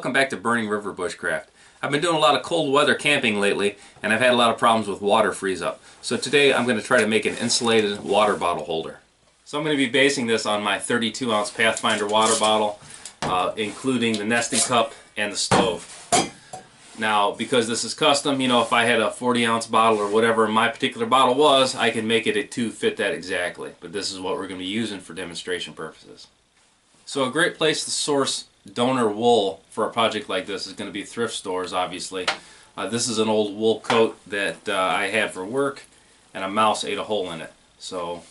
welcome back to Burning River Bushcraft. I've been doing a lot of cold weather camping lately, and I've had a lot of problems with water freeze up. So today I'm going to try to make an insulated water bottle holder. So I'm going to be basing this on my 32-ounce Pathfinder water bottle, including the nesting cup and the stove. Now, because this is custom, if I had a 40-ounce bottle or whatever my particular bottle was, I can make it to fit that exactly. But this is what we're going to be using for demonstration purposes. So a great place to source donor wool for a project like this is going to be thrift stores, obviously. This is an old wool coat that I had for work, and a mouse ate a hole in it. So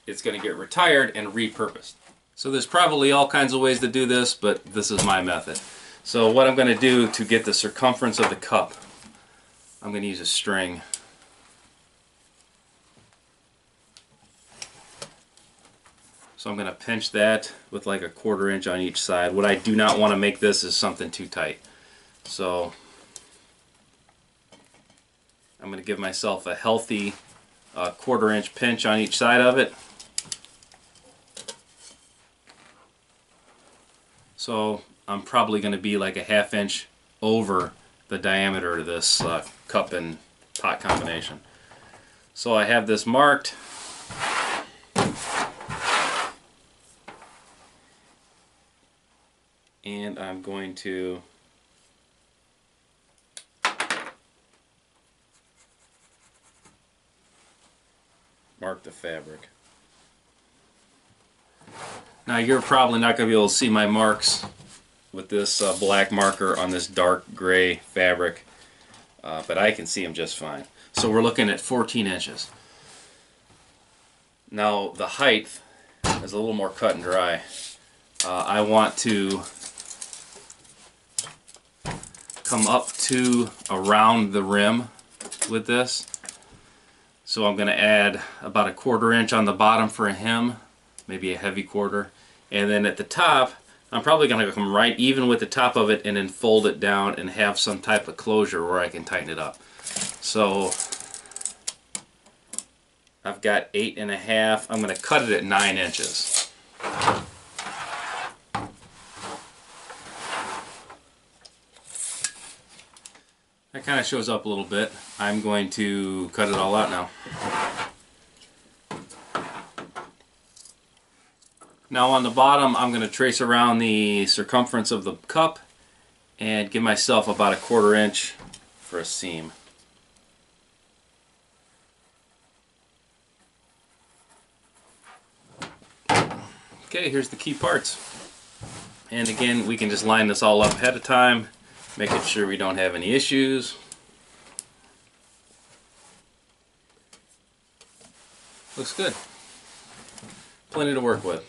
it's going to get retired and repurposed. So there's probably all kinds of ways to do this, but this is my method. So what I'm going to do to get the circumference of the cup, I'm going to use a string. So I'm going to pinch that with like a 1/4 inch on each side. What I do not want to make this is something too tight. So I'm going to give myself a healthy 1/4 inch pinch on each side of it. So I'm probably going to be like a 1/2 inch over the diameter of this cup and pot combination. So I have this marked. And I'm going to mark the fabric. Now you're probably not going to be able to see my marks with this black marker on this dark gray fabric, but I can see them just fine. So we're looking at 14 inches. Now the height is a little more cut and dry. I want to come up to around the rim with this. So I'm going to add about a 1/4 inch on the bottom for a hem, maybe a heavy 1/4. And then at the top, I'm probably going to come right even with the top of it and then fold it down and have some type of closure where I can tighten it up. So I've got 8.5. I'm going to cut it at 9 inches. That kind of shows up a little bit. I'm going to cut it all out now. Now on the bottom, I'm going to trace around the circumference of the cup and give myself about a 1/4 inch for a seam. Okay, here's the key parts. And again, we can just line this all up ahead of time, making sure we don't have any issues. Looks good. Plenty to work with.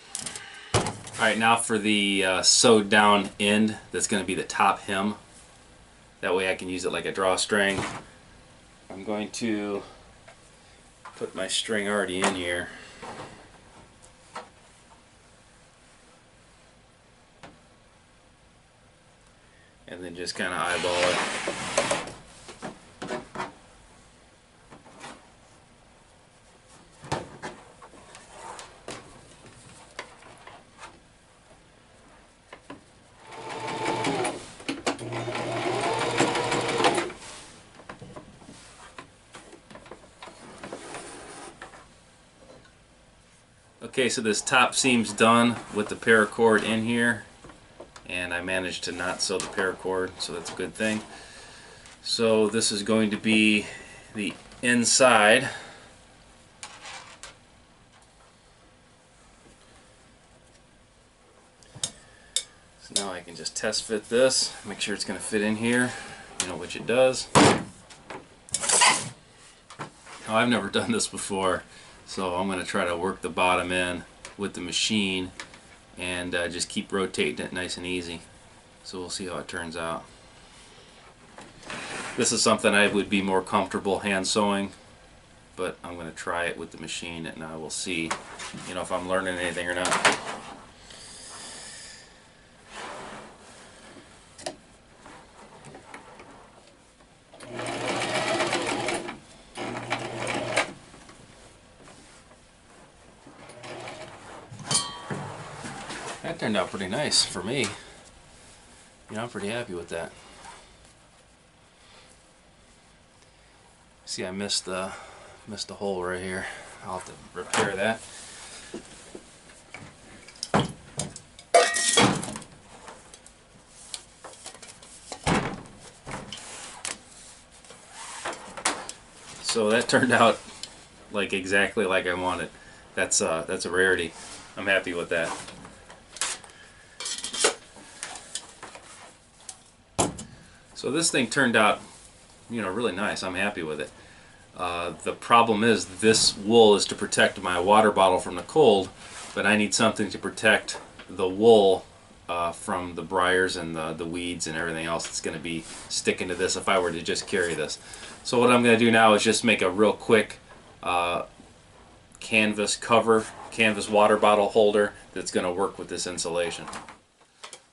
Alright, now for the sewed down end, that's going to be the top hem. That way I can use it like a drawstring. I'm going to put my string already in here. And then just kind of eyeball it. Okay, so this top seam's done with the paracord in here. And I managed to not sew the paracord, so that's a good thing. So this is going to be the inside. So now I can just test fit this, make sure it's going to fit in here, which it does. Now I've never done this before, so I'm going to try to work the bottom in with the machine and just keep rotating it nice and easy. So we'll see how it turns out. This is something I would be more comfortable hand sewing, but I'm going to try it with the machine and I will see if I'm learning anything or not. That turned out pretty nice for me. I'm pretty happy with that. See, I missed a hole right here. I'll have to repair that. So that turned out like exactly like I wanted. That's a rarity. I'm happy with that. So this thing turned out, really nice. I'm happy with it. The problem is this wool is to protect my water bottle from the cold, but I need something to protect the wool from the briars and the weeds and everything else that's going to be sticking to this if I were to just carry this. So what I'm going to do now is just make a real quick canvas water bottle holder that's going to work with this insulation.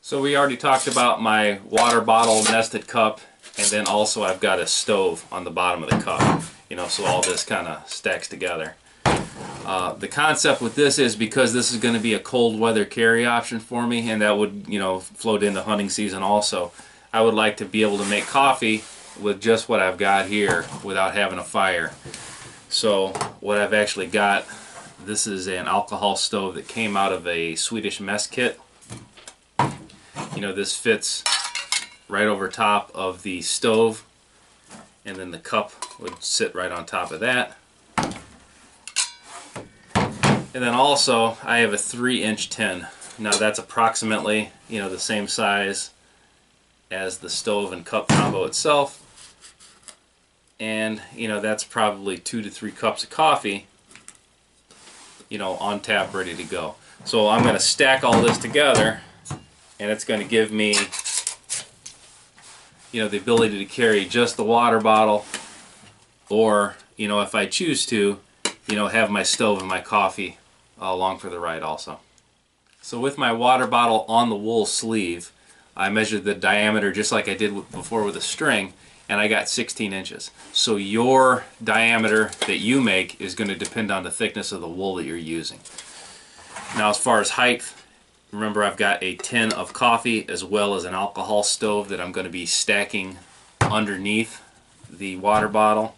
So we already talked about my water bottle nested cup, and then also I've got a stove on the bottom of the cup, so all this kind of stacks together. The concept with this is because this is going to be a cold weather carry option for me, and that would, float into hunting season also. I would like to be able to make coffee with just what I've got here without having a fire. So what I've actually got, this is an alcohol stove that came out of a Swedish mess kit. This fits right over top of the stove, and then the cup would sit right on top of that. And then also I have a 3-inch tin. Now that's approximately the same size as the stove and cup combo itself, and that's probably 2 to 3 cups of coffee on tap, ready to go. So I'm going to stack all this together, and it's going to give me the ability to carry just the water bottle, or if I choose to have my stove and my coffee along for the ride also. So with my water bottle on the wool sleeve, I measured the diameter just like I did before with a string, and I got 16 inches. So your diameter that you make is going to depend on the thickness of the wool that you're using. Now as far as height, remember I've got a tin of coffee as well as an alcohol stove that I'm going to be stacking underneath the water bottle,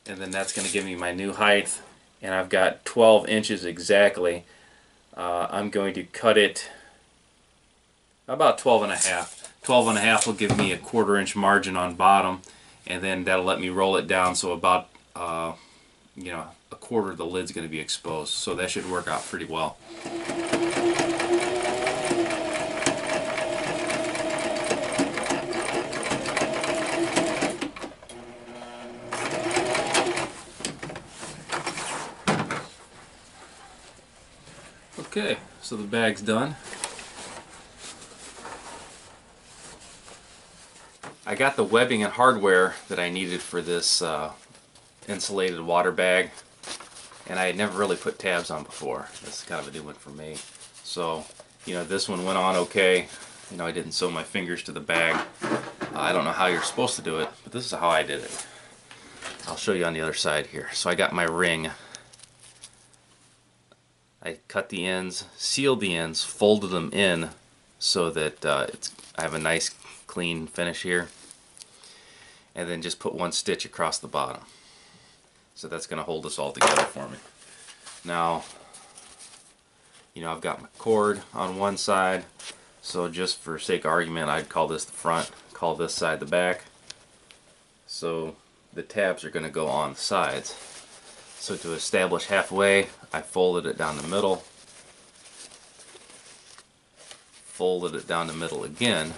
and then that's going to give me my new height, and I've got 12 inches exactly. I'm going to cut it about 12 and a half. 12 and a half will give me a 1/4 inch margin on bottom, and then that'll let me roll it down so about a quarter of the lid's going to be exposed. So that should work out pretty well. Okay, so the bag's done. I got the webbing and hardware that I needed for this insulated water bag, and I had never really put tabs on before. This is kind of a new one for me. So, this one went on okay. I didn't sew my fingers to the bag. I don't know how you're supposed to do it, but this is how I did it. I'll show you on the other side here. So I got my ring. I cut the ends, sealed the ends, folded them in so that I have a nice clean finish here, and then just put 1 stitch across the bottom. So that's going to hold this all together for me. Now, I've got my cord on one side, so just for sake of argument, I'd call this the front, call this side the back. So the tabs are going to go on the sides. So to establish halfway, I folded it down the middle, folded it down the middle again,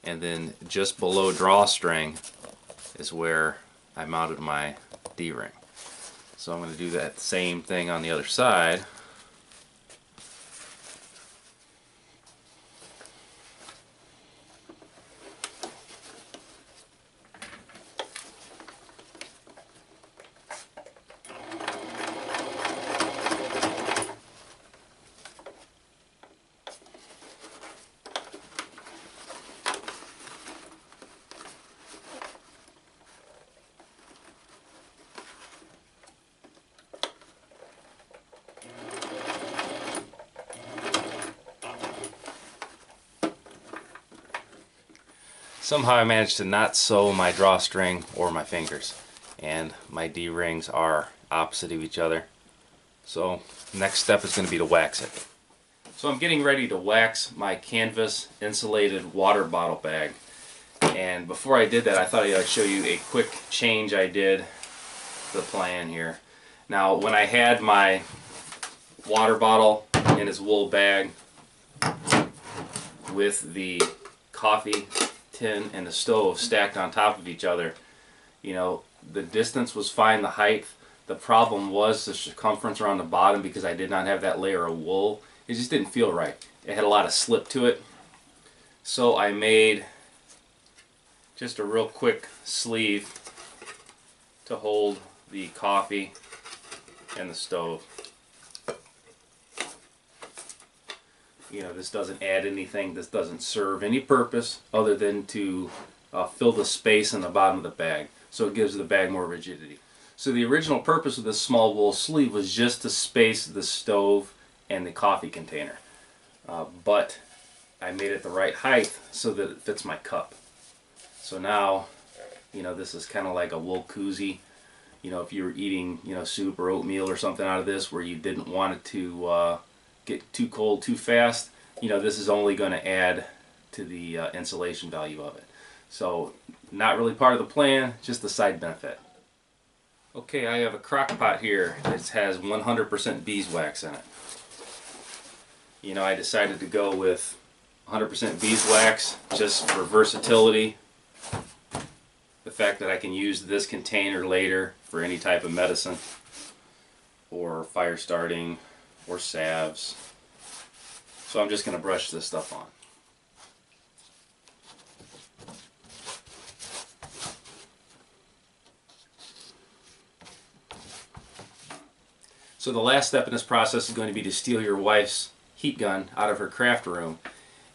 and then just below drawstring is where I mounted my D-ring. So I'm going to do that same thing on the other side. Somehow I managed to not sew my drawstring or my fingers, and my D-rings are opposite of each other. So next step is going to be to wax it. So I'm getting ready to wax my canvas insulated water bottle bag, and before I did that I thought I'd show you a quick change I did to the plan here. Now when I had my water bottle in its wool bag with the coffee tin and the stove stacked on top of each other, you know, the distance was fine, the height. The problem was the circumference around the bottom, because I did not have that layer of wool. It just didn't feel right. It had a lot of slip to it. So I made just a real quick sleeve to hold the coffee and the stove. You know, this doesn't add anything, this doesn't serve any purpose other than to fill the space in the bottom of the bag, so it gives the bag more rigidity. So the original purpose of this small wool sleeve was just to space the stove and the coffee container, but I made it the right height so that it fits my cup. So now, you know, this is kind of like a wool koozie. You know, if you were eating, you know, soup or oatmeal or something out of this where you didn't want it to get too cold too fast, you know, this is only going to add to the insulation value of it. So not really part of the plan, just the side benefit. Okay, I have a crock pot here that has 100% beeswax in it. You know, I decided to go with 100% beeswax just for versatility. The fact that I can use this container later for any type of medicine or fire starting or salves. So I'm just going to brush this stuff on. So the last step in this process is going to be to steal your wife's heat gun out of her craft room,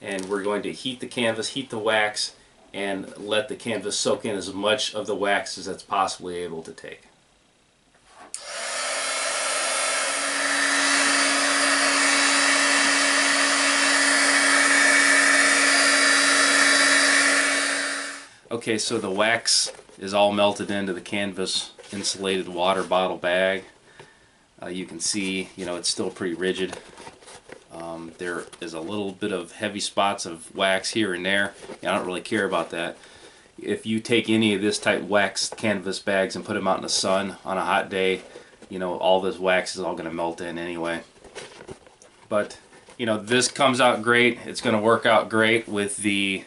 and we're going to heat the canvas, heat the wax, and let the canvas soak in as much of the wax as it's possibly able to take. Okay, so the wax is all melted into the canvas insulated water bottle bag. You can see, you know, it's still pretty rigid. There is a little bit of heavy spots of wax here and there. I don't really care about that. If you take any of this type waxed canvas bags and put them out in the sun on a hot day, you know, all this wax is all going to melt in anyway. But, you know, this comes out great. It's going to work out great with the,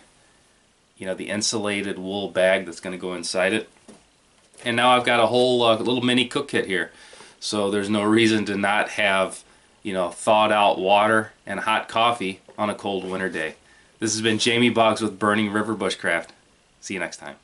you know, the insulated wool bag that's going to go inside it. And now I've got a whole little mini cook kit here. So there's no reason to not have, you know, thawed out water and hot coffee on a cold winter day. This has been Jamie Boggs with Burning River Bushcraft. See you next time.